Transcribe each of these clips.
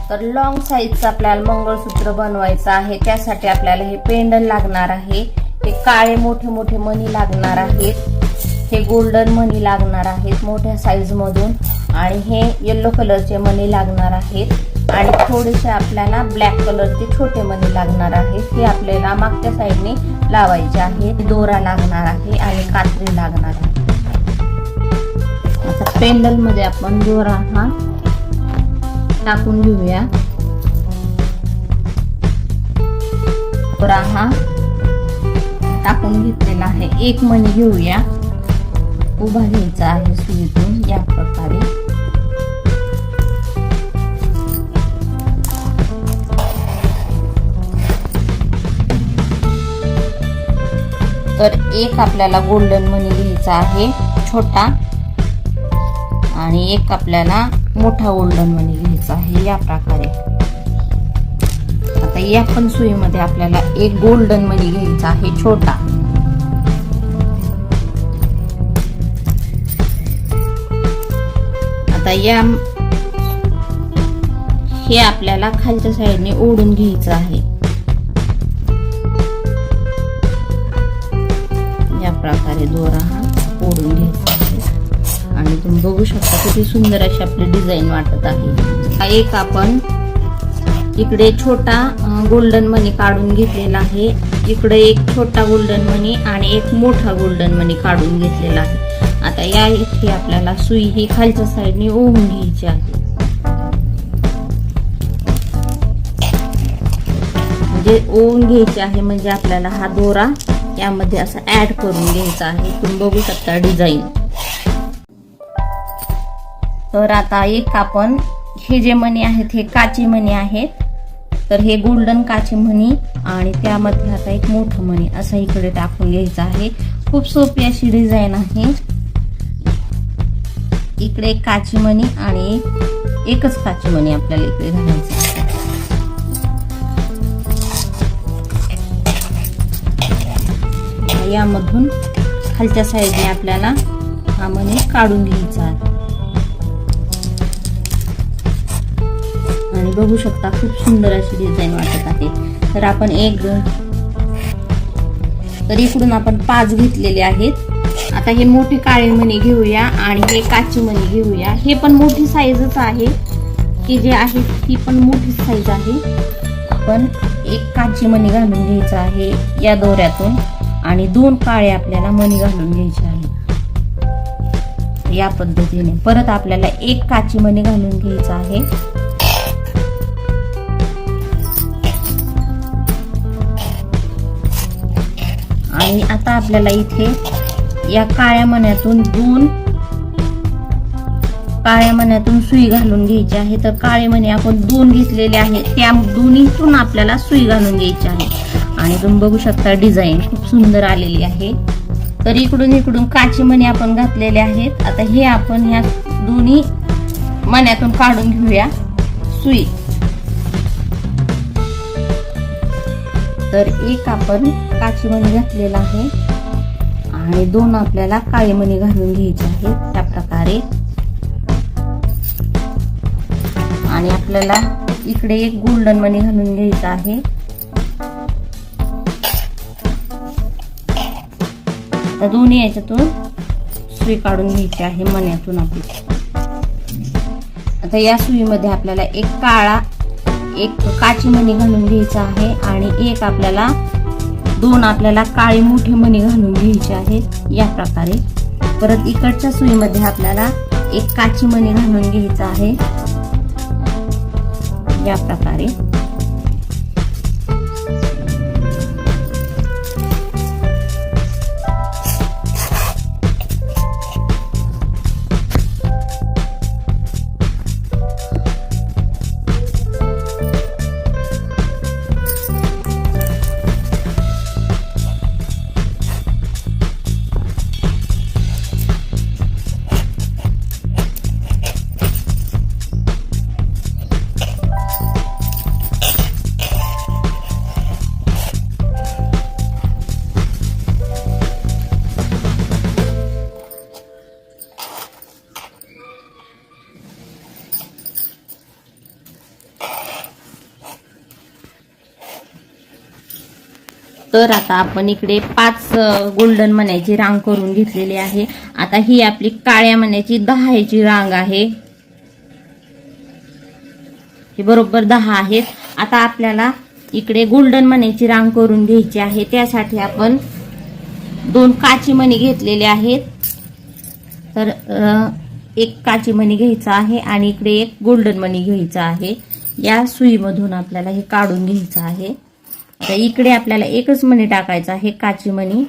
तर लॉंग साईजचं आपल्याला मंगळसूत्र बनवायचं आहे, त्यासाठी आपल्याला हे पेंडल लागणार आहे, हे काळे मोठे मोठे मणी लागणार आहेत, हे गोल्डन मणी लागणार आहेत मोठ्या साईज मधून, आणि हे येलो कलरचे मणी लागणार आहेत, आणि थोडेसे आपल्याला ब्लॅक कलरचे छोटे मणी लागणार आहेत. हे आपल्याला मागच्या साईडने लावायचे आहेत. दोरा लागणार आहे आणि कात्री लागणार आहे. आता पेंडल मध्ये आपण दोरा हा टाकून घेऊया. दोरा हा टाकून घेतलेला आहे. एक मणी घेऊया, उभा घ्यायचा आहे सुईतून या प्रकारे. तर एक आपल्याला गोल्डन मणी घ्यायचा आहे छोटा, आणि एक आपल्याला मोठा गोल्डन मणी घ्यायचा आहे या प्रकारे. आता या पण सुईमध्ये आपल्याला एक गोल्डन मणी घ्यायचा आहे छोटा. आता या हे आपल्याला खालच्या साईडने ओढून घ्यायचं आहे या प्रकारे. दोरा हा ओढून घ्यायचा आहे आणि तुम्ही बघू शकता किती सुंदर अशी आपली डिझाईन वाटत आहे. एक आपण इकडे छोटा गोल्डन मणी काढून घेतलेला आहे, इकडे एक छोटा गोल्डन मणी आणि एक मोठा गोल्डन मणी काढून घेतलेला आहे. आता या इथे आपल्याला सुई ही खालच्या साईडने ओढून घ्यायची आहे, म्हणजे ओढून घ्यायची आहे, म्हणजे आपल्याला हा दोरा यामध्ये असं ऍड करून घ्यायचा आहे. तुम्ही बघू शकता डिझाईन. तर आता एक आपण हे जे मणी आहेत हे काची मणी आहेत, तर हे गोल्डन काची मणी आणि त्यामध्ये आता एक मोठं मणी असं इकडे टाकून घ्यायचं आहे. खूप सोपी अशी डिझाईन आहे. इकडे एक काची मणी आणि एकच काची मणी आपल्याला इकडे घालायचं आहे. यामधून खालच्या साईडने आपल्याला हा मणी काढून घ्यायचा आहे. आणि बघू शकता खूप सुंदर अशी डिझाईन वाटत आहे. तर आपण तर इकडून आपण 5 घेतलेले आहेत. आता हे मोठे काळे मणी घेऊया आणि हे काची मणी घेऊया. हे पण मोठी साईजच आहे, की जे आहे ती पण मोठी साईज आहे. आपण एक काची मणी घालून घ्यायचा आहे या दोऱ्यातून, आणि 2 काळे आपल्याला मणी घालून घ्यायचे आहे या पद्धतीने. परत आपल्याला एक काची मणी घालून घ्यायचा आहे. आणि आता आपल्याला इथे या काळ्या मण्यातून 2 काळ्या मण्यातून सुई घालून घ्यायची आहे. तर काळे मणी आपण 2 घेतलेले आहेत, त्या दोन्हीतून आपल्याला सुई घालून घ्यायची आहे. आणि तुम्ही बघू शकता डिझाईन खूप सुंदर आलेली आहे. तर इकडून काची मणी आपण घातलेले आहेत. आता हे आपण ह्या दोन्ही मण्यातून काढून घेऊया सुई. तर एक आपण काची मणी घातलेला आहे आणि 2 आपल्याला काळी मणी घालून घ्यायचे आहेत त्या प्रकारे. आणि आपल्याला इकडे एक गोल्डन मणी घालून घ्यायचा आहे. तर दोन्ही याच्यातून सुई काढून घ्यायची आहे मण्यातून आपली. आता या सुईमध्ये आपल्याला एक काची मणी घालून घ्यायचा आहे आणि एक आपल्याला 2 आपल्याला काळी मोठी मणी घालून घ्यायची आहेत या प्रकारे. परत इकडच्या सुईमध्ये आपल्याला एक काची मणी घालून घ्यायचा आहे या प्रकारे. तर आता आपण इकडे 5 गोल्डन मण्याची रांग करून घेतलेली आहे. आता ही आपली काळ्या मण्याची 10ची रांग आहे. हे बरोबर 10 आहेत. आता आपल्याला इकडे गोल्डन मण्याची रांग करून घ्यायची आहे. त्यासाठी आपण 2 काची मणी घेतलेले आहेत. तर एक काची मणी घ्यायचा आहे आणि इकडे एक गोल्डन मणी घ्यायचा आहे. या सुईमधून आपल्याला हे काढून घ्यायचं आहे. आता इकडे आपल्याला एकच मणी टाकायचा आहे, काची मणी.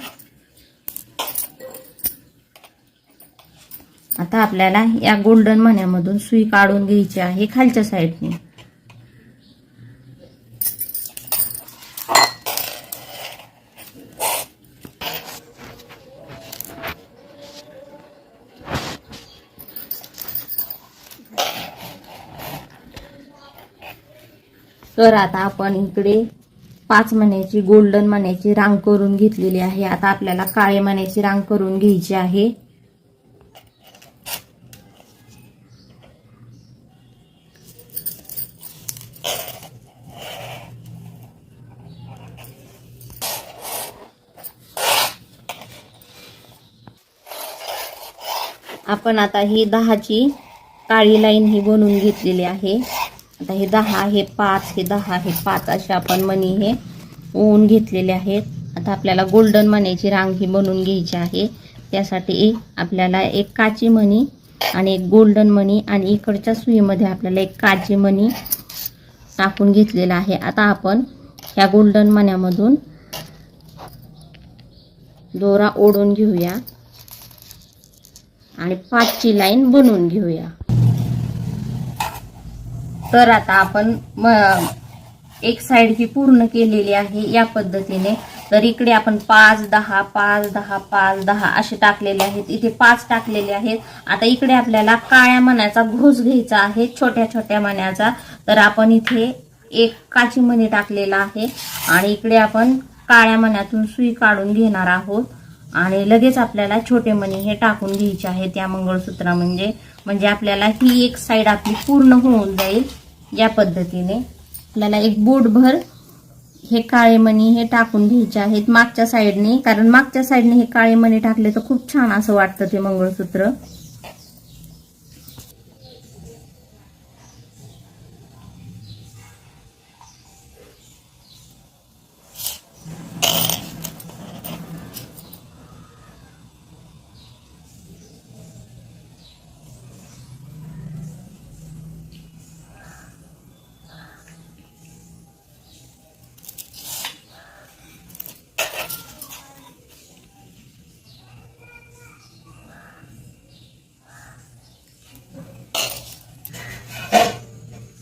आता आपल्याला या गोल्डन मण्यामधून सुई काढून घ्यायची आहे खालच्या साईडने. तर आता आपण इकडे 5 मण्याची गोल्डन मण्याची रांग करून घेतलेली आहे. आता आपल्याला काळे मण्याची रांग करून घ्यायची आहे. आपण आता ही 10ची काळी लाईन ही बनवून घेतलेली आहे. आता हे 10 हे 5 हे 10 हे 5 असे आपण मणी हे ओवून घेतलेले आहेत. आता आपल्याला गोल्डन मण्याची रांग ही बनवून घ्यायची आहे. त्यासाठी आपल्याला एक काची मणी आणि एक गोल्डन मणी आणि इकडच्या सुईमध्ये आपल्याला एक काची मणी टाकून घेतलेला आहे. आता आपण ह्या गोल्डन मण्यामधून दोरा ओढून घेऊया आणि 5ची लाईन बनवून घेऊया. तर आता आपण एक साइड ही पूर्ण केलेली आहे या पद्धतीने. तर इकडे आपण 5 10 5 10 5 10 असे टाकलेले आहेत. इथे 5 टाकलेले आहेत. आता इकडे आपल्याला काळ्या मण्याचा घोस घ्यायचा आहे, छोट्या छोट्या मण्याचा. तर आपण इथे एक काची मणी टाकलेला आहे आणि इकडे आपण काळ्या मण्यातून सुई काढून घेणार आहोत आणि लगेच आपल्याला छोटे मणी हे टाकून घ्यायचे आहेत या मंगळसूत्रा म्हणजे आपल्याला ही एक साइड आपली पूर्ण होऊन जाईल. या पद्धतीने आपल्याला एक बोटभर हे काळे मणी हे टाकून घ्यायचे आहेत मागच्या साइडने, कारण मागच्या साइडने हे काळे मणी टाकले तर खूप छान असं वाटतं ते मंगळसूत्र.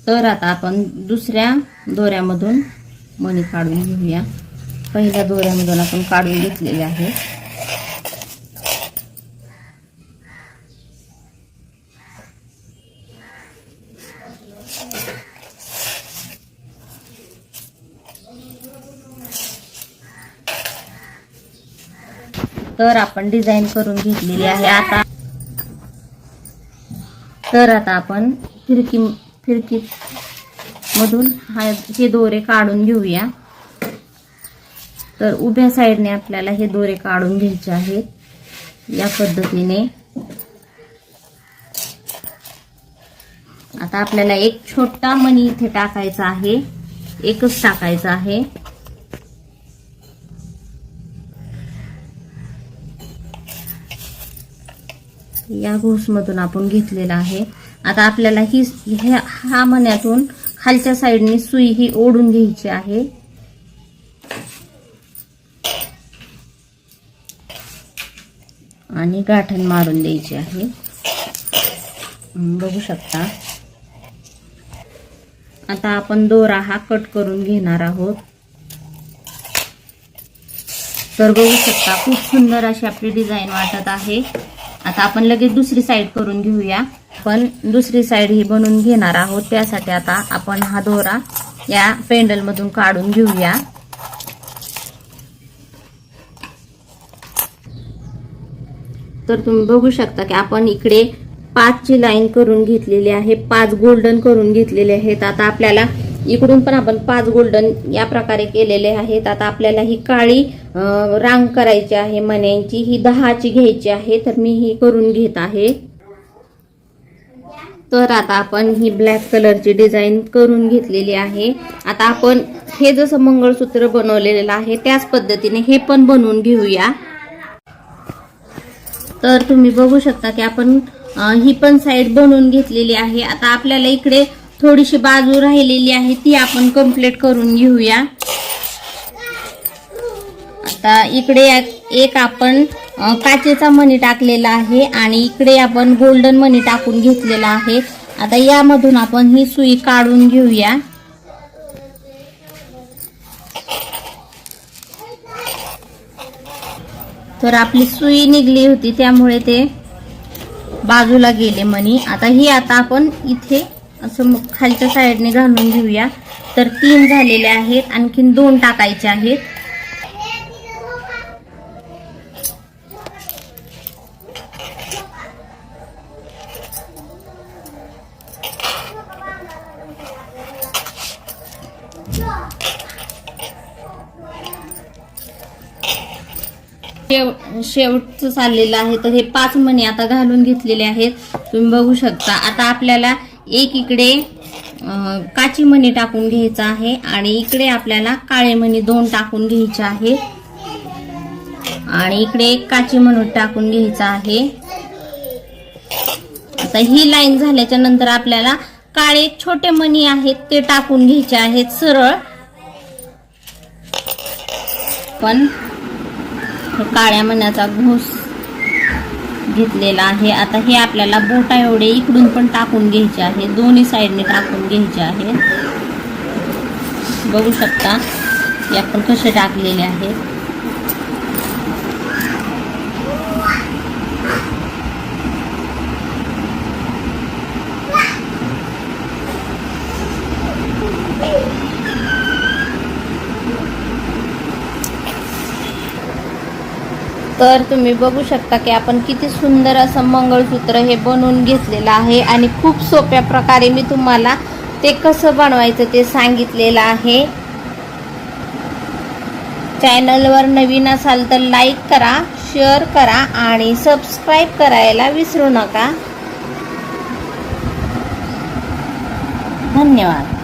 तर आता आपण दुसऱ्या दोऱ्यामधून मणी काढून घेऊया. पहिल्या दोऱ्यामधून आपण काढून घेतलेले आहे. तर आपण डिझाईन करून घेतलेली आहे. आता आपण फिरकी मधून हे दोरे काढून घेऊया. तर उभ्या साइडने आपल्याला हे दोरे काढून घ्यायचे आहेत या पद्धतीने. आता आपल्याला एक छोटा मणी इथे टाकायचा आहे, एकच टाकायचा आहे. या घोसमधून आपण घेतलेला आहे. आता आपल्याला हा मण्यातून खालच्या साइडने सुई ही ओढून घ्यायची आहे. आणि गाठण मारून द्यायची आहे. बघू शकता. आता आपण दोरा हा कट करून घेणार आहोत. तर बघू शकता खूप सुंदर अशी आपली डिझाईन वाटत आहे. आता आपण लगेच दुसरी साइड करून घेऊया. पण दुसरी साइड ही बनवून घेणार आहोत. त्यासाठी आता आपण हा दोरा या पेंडल मधून काढून घेऊया. तर तुम्ही बघू शकता की आपण इकडे 5ची लाईन करून घेतलेली आहे, 5 गोल्डन करून घेतलेले आहेत. आता आपल्याला इकडून पण आपण 5 गोल्डन या प्रकारे केलेले आहेत. आता आपल्याला ही काळी रांग करायची आहे मण्यांची, ही 10ची घ्यायची आहे. तर मी ही करून घेत आहे. तर आता आपण ही ब्लॅक कलरची डिझाईन करून घेतलेली आहे. आता आपण हे जसं मंगळसूत्र बनवलेलं आहे त्याच पद्धतीने हे पण बनवून घेऊया. तर तुम्ही बघू शकता की आपण ही पण साईड बनवून घेतलेली आहे. आता आपल्याला इकडे थोडीशी बाजू राहिलेली आहे ती आपण कंप्लीट करून घेऊया. आता इकडे एक आपण काचेचा मणी टाकलेला आहे आणि इकडे आपण गोल्डन मणी टाकून घेतलेला आहे. आता यामधून आपण ही सुई काढून घेऊया. तर आपली सुई निघली होती त्यामुळे ते बाजूला गेले मणी. आता आपण इथे असं खालच्या साईडने घालून घेऊया. तर 3 झालेले आहेत, आणखीन 2 टाकायचे आहेत. शेवटचं चाललेलं आहे. तर हे 5 मणी आता घालून घेतलेले आहेत, तुम्ही बघू शकता. आता आपल्याला एक इकडे काची मणी टाकून घ्यायचा आहे आणि इकडे आपल्याला काळे मणी 2 टाकून घ्यायचे आहे आणि इकडे एक काची मणी टाकून घ्यायचा आहे. आता ही लाईन झाल्याच्या नंतर आपल्याला काळे छोटे मणी आहेत ते टाकून घ्यायचे आहेत सरळ. पण काळ्या मण्याचा घोस घेतलेला आहे. आता हे आपल्याला बोटा एवढे इकडून पण टाकून घ्यायचे आहे, दोन्ही साईडने टाकून घ्यायचे आहे. बघू शकता की आपण कसे टाकलेले आहेत. तर तुम्ही बघू शकता की आपण किती सुंदर असं मंगळसूत्र हे बनवून घेतलेलं आहे आणि खूप सोप्या प्रकारे मी तुम्हाला ते कसं बनवायचं ते सांगितलेलं आहे. चॅनलवर नवीन असाल तर लाईक करा, शेअर करा आणि सबस्क्राईब करायला विसरू नका. धन्यवाद.